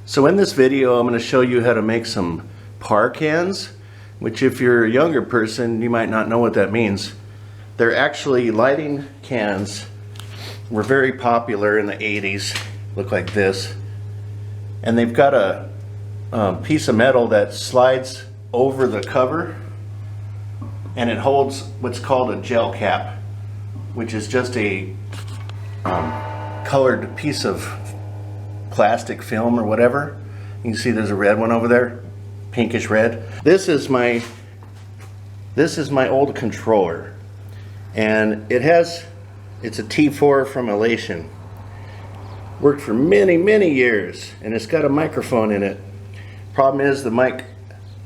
So in this video I'm going to show you how to make some par cans, which if you're a younger person you might not know what that means. They're actually lighting cans. Were very popular in the 80s. Look like this. And they've got a piece of metal that slides over the cover and it holds what's called a gel cap, which is just a colored piece of plastic film or whatever. You can see there's a red one over there, pinkish red. This is my old controller, and it's a T4 from Elation. Worked for many years, and it's got a microphone in it. Problem is the mic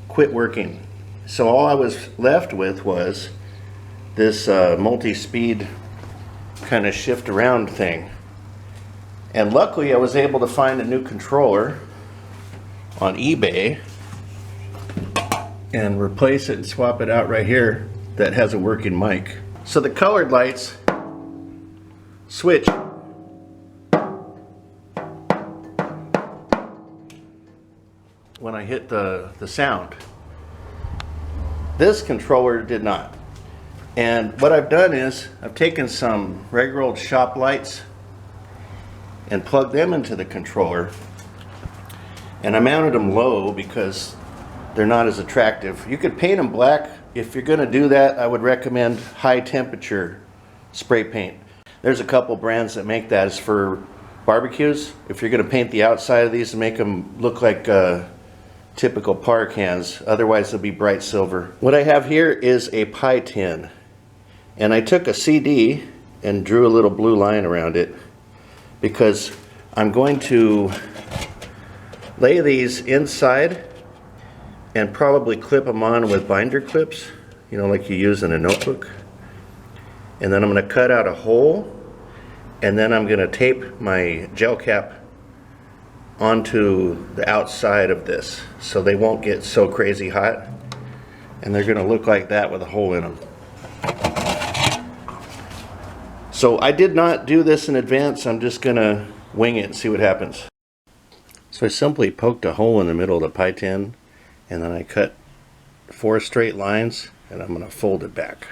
quit working, so all I was left with was this multi-speed kind of shift around thing. And luckily I was able to find a new controller on eBay and replace it and swap it out right here that has a working mic. So the colored lights switch when I hit the sound. This controller did not. And what I've done is I've taken some regular old shop lights and plugged them into the controller, and I mounted them low because they're not as attractive. You could paint them black. If you're going to do that, I would recommend high temperature spray paint. There's a couple brands that make that. It's for barbecues. If you're going to paint the outside of these and make them look like typical par cans, otherwise they'll be bright silver. What I have here is a pie tin, and I took a CD and drew a little blue line around it because I'm going to lay these inside and probably clip them on with binder clips, you know, like you use in a notebook. And then I'm going to cut out a hole, and then I'm going to tape my gel cap onto the outside of this so they won't get so crazy hot, and they're going to look like that with a hole in them. So I did not do this in advance. I'm just going to wing it and see what happens. So I simply poked a hole in the middle of the pie tin, and then I cut 4 straight lines, and I'm going to fold it back.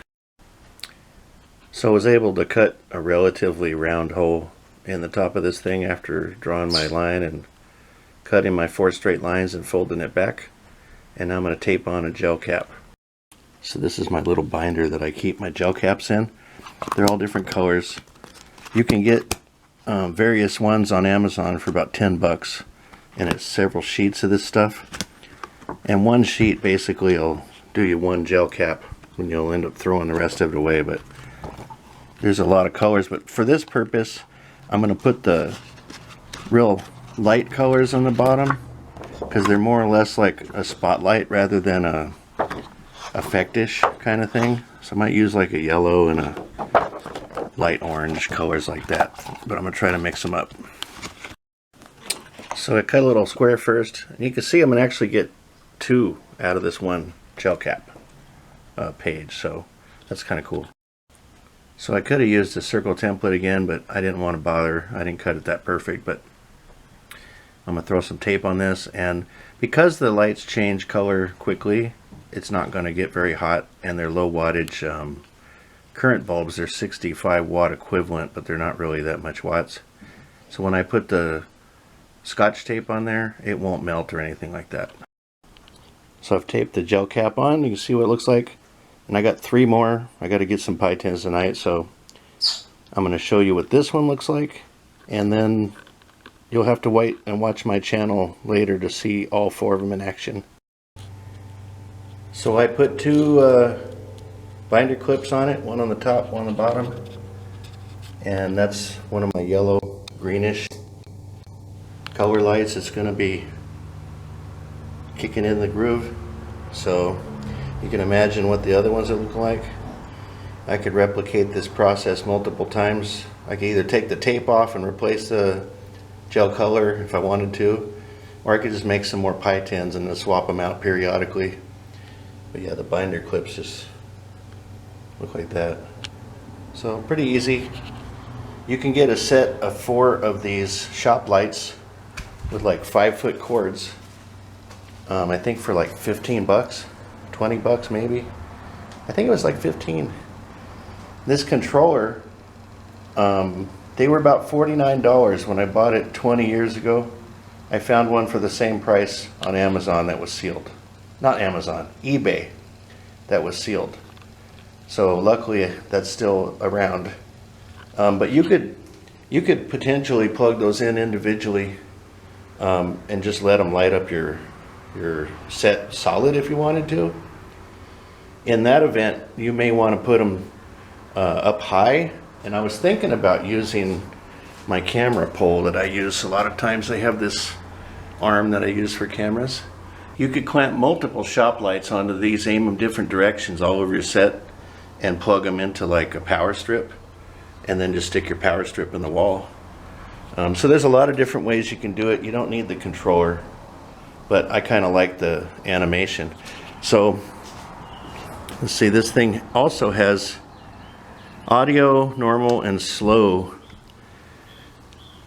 So I was able to cut a relatively round hole in the top of this thing after drawing my line and cutting my 4 straight lines and folding it back. And now I'm going to tape on a gel cap. So this is my little binder that I keep my gel caps in. They're all different colors. You can get various ones on Amazon for about 10 bucks, and it's several sheets of this stuff. And one sheet basically will do you one gel cap, when you'll end up throwing the rest of it away. But there's a lot of colors, but for this purpose I'm going to put the real light colors on the bottom because they're more or less like a spotlight rather than a effectish kind of thing. So I might use like a yellow and a light orange, colors like that, but I'm going to try to mix them up. So I cut a little square first, and you can see I'm going to actually get 2 out of this one gel cap page, so that's kind of cool. So I could have used a circle template again, but I didn't want to bother. I didn't cut it that perfect, but I'm going to throw some tape on this, and because the lights change color quickly, it's not going to get very hot, and they're low wattage current bulbs. They're 65 watt equivalent, but they're not really that much watts. So when I put the Scotch tape on there, it won't melt or anything like that. So I've taped the gel cap on. You can see what it looks like. And I got 3 more. I got to get some pie tins tonight, so I'm going to show you what this one looks like, and then you'll have to wait and watch my channel later to see all 4 of them in action. So I put 2 binder clips on it, one on the top, one on the bottom, and that's one of my yellow greenish color lights. It's going to be kicking in the groove, so you can imagine what the other ones are looking like. I could replicate this process multiple times. I could either take the tape off and replace the gel color if I wanted to, or I could just make some more pie tins and then swap them out periodically. But yeah, the binder clips just look like that. So pretty easy. You can get a set of 4 of these shop lights with like 5-foot cords. I think for like 15 bucks, 20 bucks maybe. I think it was like 15. This controller, they were about $49 when I bought it 20 years ago. I found one for the same price on Amazon that was sealed. Not Amazon, eBay, that was sealed. So luckily that's still around. But you could potentially plug those in individually and just let them light up your set solid if you wanted to. In that event, you may want to put them up high. And I was thinking about using my camera pole that I use. A lot of times they have this arm that I use for cameras. You could clamp multiple shop lights onto these, aim them different directions all over your set, and plug them into like a power strip, and then just stick your power strip in the wall. So there's a lot of different ways you can do it. You don't need the controller, but I kind of like the animation. So let's see, this thing also has audio, normal, and slow,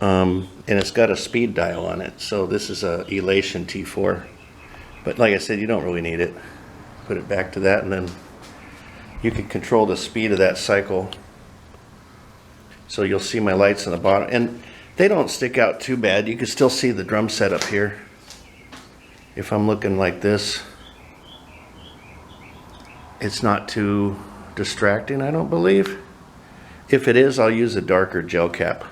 and it's got a speed dial on it. So this is a Elation T4, but like I said, you don't really need it. Put it back to that, and then you can control the speed of that cycle. So you'll see my lights on the bottom, and they don't stick out too bad. You can still see the drum set up here. If I'm looking like this, it's not too distracting, I don't believe. If it is, I'll use a darker gel cap.